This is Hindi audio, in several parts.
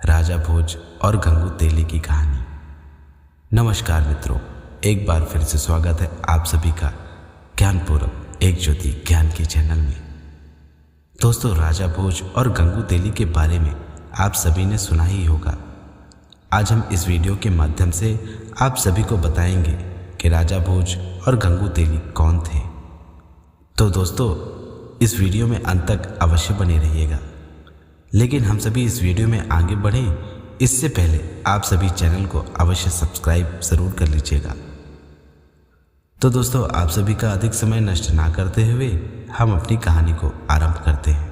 राजा भोज और गंगू तेली की कहानी। नमस्कार मित्रों, एक बार फिर से स्वागत है आप सभी का ज्ञानपूर्वक एक ज्योति ज्ञान के चैनल में। दोस्तों, राजा भोज और गंगू तेली के बारे में आप सभी ने सुना ही होगा। आज हम इस वीडियो के माध्यम से आप सभी को बताएंगे कि राजा भोज और गंगू तेली कौन थे। तो दोस्तों, इस वीडियो में अंत तक अवश्य बने रहिएगा। लेकिन हम सभी इस वीडियो में आगे बढ़ें इससे पहले आप सभी चैनल को अवश्य सब्सक्राइब ज़रूर कर लीजिएगा। तो दोस्तों, आप सभी का अधिक समय नष्ट ना करते हुए हम अपनी कहानी को आरंभ करते हैं।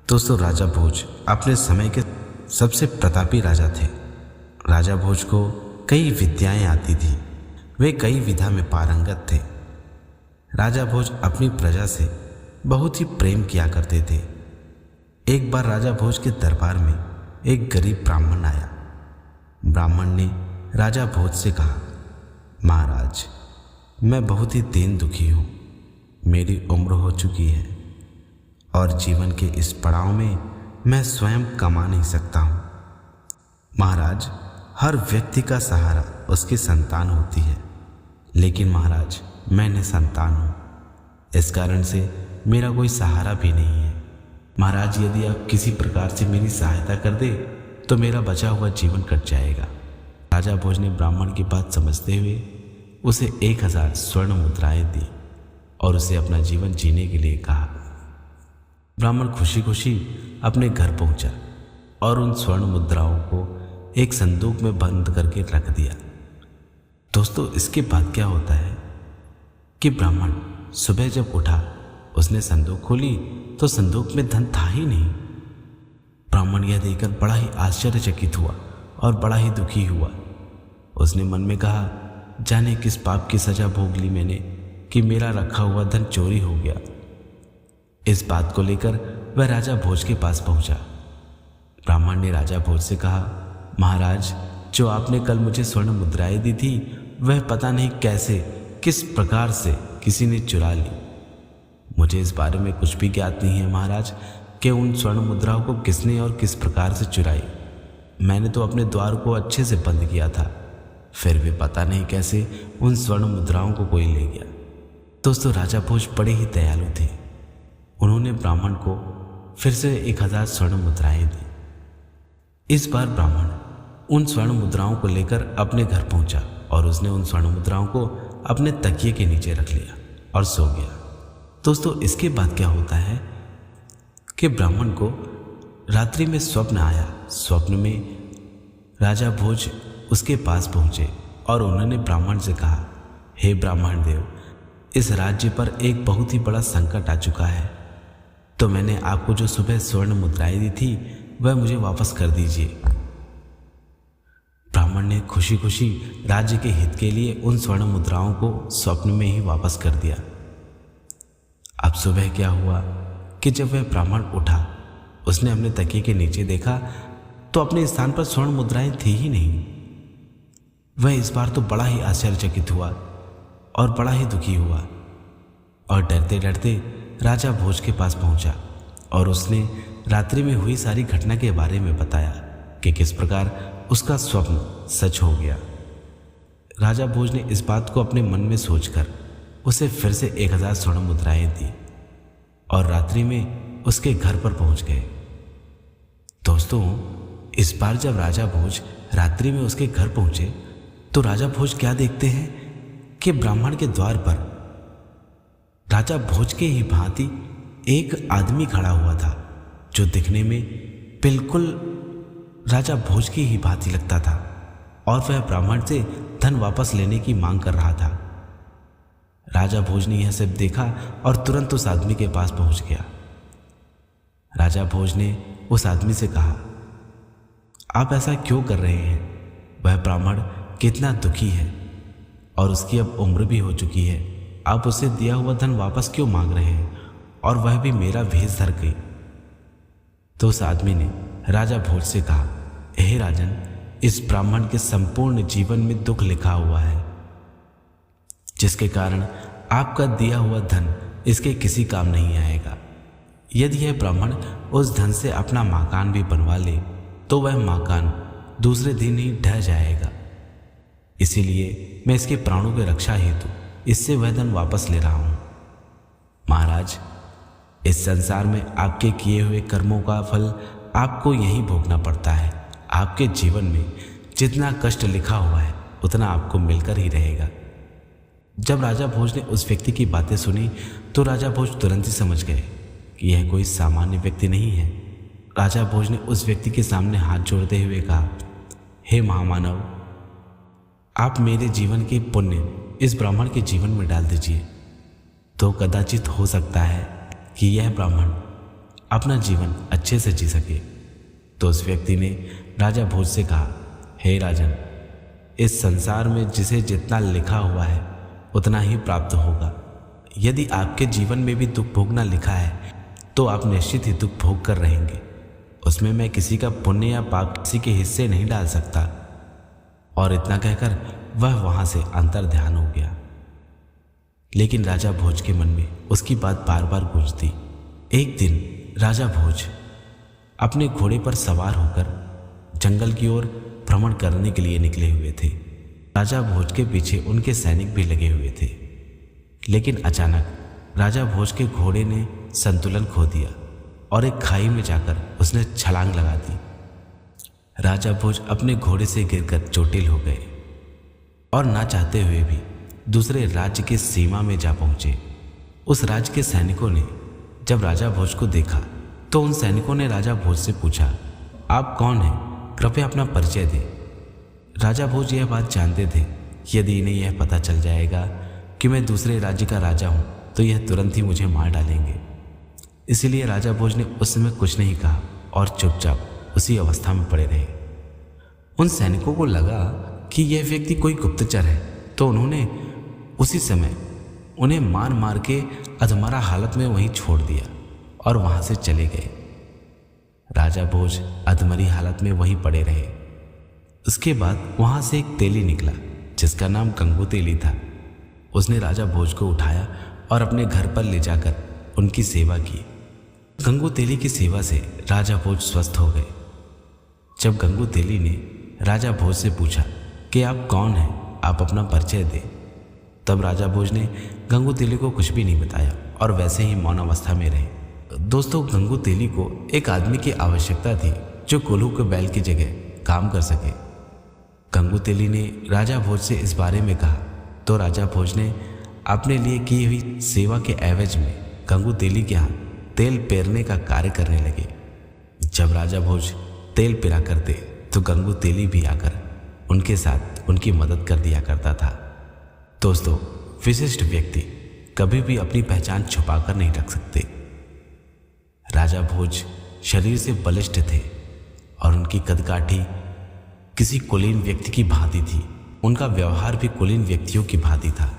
दोस्तों, राजा भोज अपने समय के सबसे प्रतापी राजा थे। राजा भोज को कई विद्याएं आती थी, वे कई विधा में पारंगत थे। राजा भोज अपनी प्रजा से बहुत ही प्रेम किया करते थे। एक बार राजा भोज के दरबार में एक गरीब ब्राह्मण आया। ब्राह्मण ने राजा भोज से कहा, महाराज, मैं बहुत ही दीन दुखी हूँ। मेरी उम्र हो चुकी है और जीवन के इस पड़ाव में मैं स्वयं कमा नहीं सकता हूँ। महाराज, हर व्यक्ति का सहारा उसकी संतान होती है, लेकिन महाराज, मैं निसंतान हूँ। इस कारण से मेरा कोई सहारा भी नहीं है। महाराज, यदि आप किसी प्रकार से मेरी सहायता कर दे तो मेरा बचा हुआ जीवन कट जाएगा। राजा भोज ने ब्राह्मण की बात समझते हुए उसे 1000 स्वर्ण मुद्राएं दी और उसे अपना जीवन जीने के लिए कहा। ब्राह्मण खुशी खुशी अपने घर पहुंचा और उन स्वर्ण मुद्राओं को एक संदूक में बंद करके रख दिया। दोस्तों, इसके बाद क्या होता है कि ब्राह्मण सुबह जब उठा, उसने संदूक खोली तो संदूक में धन था ही नहीं। ब्राह्मण यह देखकर बड़ा ही आश्चर्यचकित हुआ और बड़ा ही दुखी हुआ। उसने मन में कहा, जाने किस पाप की सजा भोग ली मैंने कि मेरा रखा हुआ धन चोरी हो गया। इस बात को लेकर वह राजा भोज के पास पहुंचा। ब्राह्मण ने राजा भोज से कहा, महाराज, जो आपने कल मुझे स्वर्ण मुद्राएं दी थी वह पता नहीं कैसे किस प्रकार से किसी ने चुरा ली। मुझे इस बारे में कुछ भी ज्ञात नहीं है महाराज कि उन स्वर्ण मुद्राओं को किसने और किस प्रकार से चुराई। मैंने तो अपने द्वार को अच्छे से बंद किया था, फिर भी पता नहीं कैसे उन स्वर्ण मुद्राओं को कोई ले गया। दोस्तों, राजा भोज बड़े ही दयालु थे। उन्होंने ब्राह्मण को फिर से 1000 स्वर्ण मुद्राएं दी। इस बार ब्राह्मण उन स्वर्ण मुद्राओं को लेकर अपने घर पहुंचा और उसने उन स्वर्ण मुद्राओं को अपने तकिए के नीचे रख लिया और सो गया। दोस्तों, इसके बाद क्या होता है कि ब्राह्मण को रात्रि में स्वप्न आया। स्वप्न में राजा भोज उसके पास पहुंचे और उन्होंने ब्राह्मण से कहा, हे ब्राह्मण देव, इस राज्य पर एक बहुत ही बड़ा संकट आ चुका है, तो मैंने आपको जो सुबह स्वर्ण मुद्राएं दी थी वह मुझे वापस कर दीजिए। ब्राह्मण ने खुशी खुशी राज्य के हित के लिए उन स्वर्ण मुद्राओं को स्वप्न में ही वापस कर दिया। अब सुबह क्या हुआ कि जब वह ब्राह्मण उठा, उसने अपने तकिए के नीचे देखा तो अपने स्थान पर स्वर्ण मुद्राएं थी ही नहीं। वह इस बार तो बड़ा ही आश्चर्यचकित हुआ और बड़ा ही दुखी हुआ और डरते डरते राजा भोज के पास पहुंचा और उसने रात्रि में हुई सारी घटना के बारे में बताया कि किस प्रकार उसका स्वप्न सच हो गया। राजा भोज ने इस बात को अपने मन में सोचकर उसे फिर से 1000 स्वर्ण मुद्राएं दी और रात्रि में उसके घर पर पहुंच गए। दोस्तों, इस बार जब राजा भोज रात्रि में उसके घर पहुंचे तो राजा भोज क्या देखते हैं कि ब्राह्मण के द्वार पर राजा भोज के ही भांति एक आदमी खड़ा हुआ था, जो दिखने में बिल्कुल राजा भोज की ही भांति लगता था और वह ब्राह्मण से धन वापस लेने की मांग कर रहा था। राजा भोज ने यह सब देखा और तुरंत उस आदमी के पास पहुंच गया। राजा भोज ने उस आदमी से कहा, आप ऐसा क्यों कर रहे हैं? वह ब्राह्मण कितना दुखी है और उसकी अब उम्र भी हो चुकी है। आप उसे दिया हुआ धन वापस क्यों मांग रहे हैं, और वह भी मेरा भेष धर के? तो उस आदमी ने राजा भोज से कहा, हे राजन, इस ब्राह्मण के संपूर्ण जीवन में दुख लिखा हुआ है, जिसके कारण आपका दिया हुआ धन इसके किसी काम नहीं आएगा। यदि यह ब्राह्मण उस धन से अपना मकान भी बनवा ले तो वह मकान दूसरे दिन ही ढह जाएगा। इसीलिए मैं इसके प्राणों की रक्षा हेतु इससे वह धन वापस ले रहा हूं। महाराज, इस संसार में आपके किए हुए कर्मों का फल आपको यहीं भोगना पड़ता है। आपके जीवन में जितना कष्ट लिखा हुआ है उतना आपको मिलकर ही रहेगा। जब राजा भोज ने उस व्यक्ति की बातें सुनी तो राजा भोज तुरंत ही समझ गए कि यह कोई सामान्य व्यक्ति नहीं है। राजा भोज ने उस व्यक्ति के सामने हाथ जोड़ते हुए कहा, हे महामानव, आप मेरे जीवन के पुण्य इस ब्राह्मण के जीवन में डाल दीजिए, तो कदाचित हो सकता है कि यह ब्राह्मण अपना जीवन अच्छे से जी सके। तो उस व्यक्ति ने राजा भोज से कहा, हे राजन, इस संसार में जिसे जितना लिखा हुआ है उतना ही प्राप्त होगा। यदि आपके जीवन में भी दुख भोगना लिखा है तो आप निश्चित ही दुख भोग कर रहेंगे। उसमें मैं किसी का पुण्य या पाप किसी के हिस्से नहीं डाल सकता। और इतना कहकर वह वहां से अंतर ध्यान हो गया। लेकिन राजा भोज के मन में उसकी बात बार बार गूंजती। एक दिन राजा भोज अपने घोड़े पर सवार होकर जंगल की ओर भ्रमण करने के लिए निकले हुए थे। राजा भोज के पीछे उनके सैनिक भी लगे हुए थे। लेकिन अचानक राजा भोज के घोड़े ने संतुलन खो दिया और एक खाई में जाकर उसने छलांग लगा दी। राजा भोज अपने घोड़े से गिरकर चोटिल हो गए और ना चाहते हुए भी दूसरे राज्य के सीमा में जा पहुंचे। उस राज्य के सैनिकों ने जब राजा भोज को देखा तो उन सैनिकों ने राजा भोज से पूछा, आप कौन हैं? कृपया अपना परिचय दें। राजा भोज यह बात जानते थे कि यदि इन्हें यह पता चल जाएगा कि मैं दूसरे राज्य का राजा हूं तो यह तुरंत ही मुझे मार डालेंगे। इसीलिए राजा भोज ने उस समय कुछ नहीं कहा और चुपचाप उसी अवस्था में पड़े रहे। उन सैनिकों को लगा कि यह व्यक्ति कोई गुप्तचर है, तो उन्होंने उसी समय उन्हें मार मार के अधमरा हालत में वहीं छोड़ दिया और वहां से चले गए। राजा भोज अधमरी हालत में वहीं पड़े रहे। उसके बाद वहां से एक तेली निकला जिसका नाम गंगू तेली था। उसने राजा भोज को उठाया और अपने घर पर ले जाकर उनकी सेवा की। गंगू तेली की सेवा से राजा भोज स्वस्थ हो गए। जब गंगू तेली ने राजा भोज से पूछा कि आप कौन हैं, आप अपना परिचय दें, तब राजा भोज ने गंगू तेली को कुछ भी नहीं बताया और वैसे ही मौन अवस्था में रहे। दोस्तों, गंगू तेली को एक आदमी की आवश्यकता थी जो कोल्हू के बैल की जगह काम कर सके। गंगू तेली ने राजा भोज से इस बारे में कहा तो राजा भोज ने अपने लिए की हुई सेवा के एवज में गंगू तेली के यहाँ तेल पेरने का कार्य करने लगे। जब राजा भोज तेल पेरा करते तो गंगू तेली भी आकर उनके साथ उनकी मदद कर दिया करता था। दोस्तों, विशिष्ट व्यक्ति कभी भी अपनी पहचान छुपाकर नहीं रख सकते। राजा भोज शरीर से बलिष्ठ थे और उनकी कदकाठी किसी कुलीन व्यक्ति की भांति थी। उनका व्यवहार भी कुलीन व्यक्तियों की भांति था।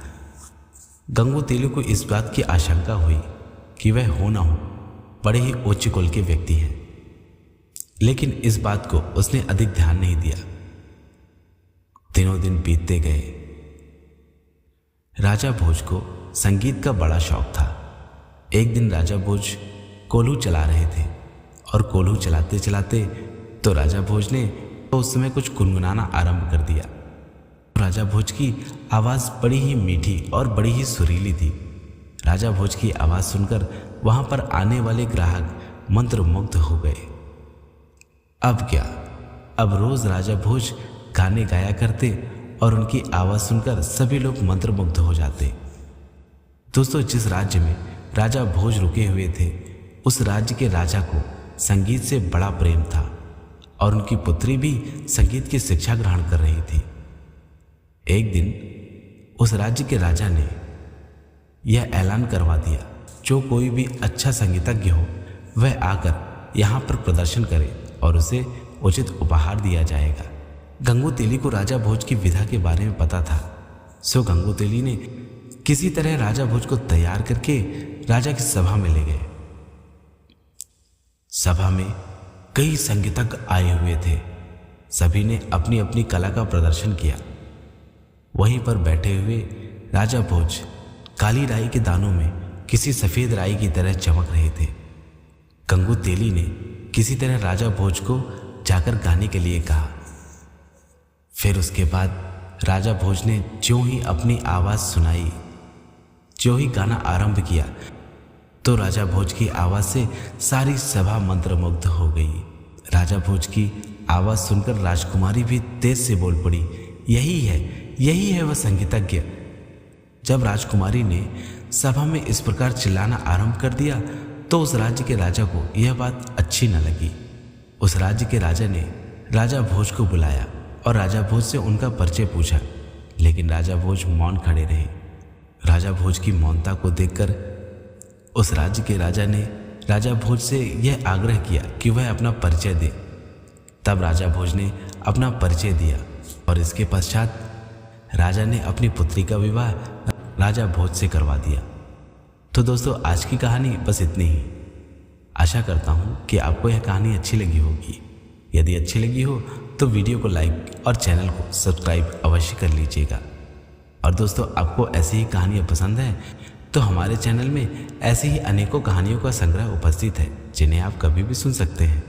गंगू तेली को इस बात की आशंका हुई कि वह हो ना हो बड़े ही उच्च कुल के व्यक्ति हैं, लेकिन इस बात को उसने अधिक ध्यान नहीं दिया। दिनों दिन बीतते गए। राजा भोज को संगीत का बड़ा शौक था। एक दिन राजा भोज कोल्हू चला रहे थे और कोल्हू चलाते चलाते तो राजा भोज ने उस समय कुछ गुनगुनाना आरंभ कर दिया। राजा भोज की आवाज़ बड़ी ही मीठी और बड़ी ही सुरीली थी। राजा भोज की आवाज़ सुनकर वहां पर आने वाले ग्राहक मंत्रमुग्ध हो गए। अब क्या, अब रोज राजा भोज गाने गाया करते और उनकी आवाज़ सुनकर सभी लोग मंत्रमुग्ध हो जाते। दोस्तों, जिस राज्य में राजा भोज रुके हुए थे उस राज्य के राजा को संगीत से बड़ा प्रेम था और उनकी पुत्री भी संगीत की शिक्षा ग्रहण कर रही थी। एक दिन उस राज्य के राजा ने यह ऐलान करवा दिया, जो कोई भी अच्छा संगीतज्ञ हो वह आकर यहाँ पर प्रदर्शन करे और उसे उचित उपहार दिया जाएगा। गंगू तेली को राजा भोज की विधा के बारे में पता था, सो गंगू तेली ने किसी तरह राजा भोज को तैयार करके राजा की सभा में ले गए। सभा में कई संगीतज्ञ आए हुए थे। सभी ने अपनी अपनी कला का प्रदर्शन किया। वहीं पर बैठे हुए राजा भोज काली राई के दानों में किसी सफेद राई की तरह चमक रहे थे। गंगू तेली ने किसी तरह राजा भोज को जाकर गाने के लिए कहा। फिर उसके बाद राजा भोज ने ज्यों ही अपनी आवाज़ सुनाई, ज्यों ही गाना आरंभ किया, तो राजा भोज की आवाज़ से सारी सभा मंत्रमुग्ध हो गई। राजा भोज की आवाज़ सुनकर राजकुमारी भी तेज से बोल पड़ी, यही है वह संगीतज्ञ। जब राजकुमारी ने सभा में इस प्रकार चिल्लाना आरंभ कर दिया तो उस राज्य के राजा को यह बात अच्छी न लगी। उस राज्य के राजा ने राजा भोज को बुलाया और राजा भोज से उनका परिचय पूछा, लेकिन राजा भोज मौन खड़े रहे। राजा भोज की मौनता को देखकर उस राज्य के राजा ने राजा भोज से यह आग्रह किया कि वह अपना परिचय दे। तब राजा भोज ने अपना परिचय दिया और इसके पश्चात राजा ने अपनी पुत्री का विवाह राजा भोज से करवा दिया। तो दोस्तों, आज की कहानी बस इतनी ही। आशा करता हूँ कि आपको यह कहानी अच्छी लगी होगी। यदि अच्छी लगी हो तो वीडियो को लाइक और चैनल को सब्सक्राइब अवश्य कर लीजिएगा। और दोस्तों, आपको ऐसी ही कहानियाँ पसंद हैं तो हमारे चैनल में ऐसी ही अनेकों कहानियों का संग्रह उपस्थित है जिन्हें आप कभी भी सुन सकते हैं।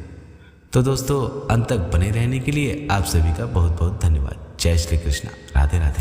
तो दोस्तों, अंत तक बने रहने के लिए आप सभी का बहुत बहुत धन्यवाद। जय श्री कृष्णा। राधे राधे।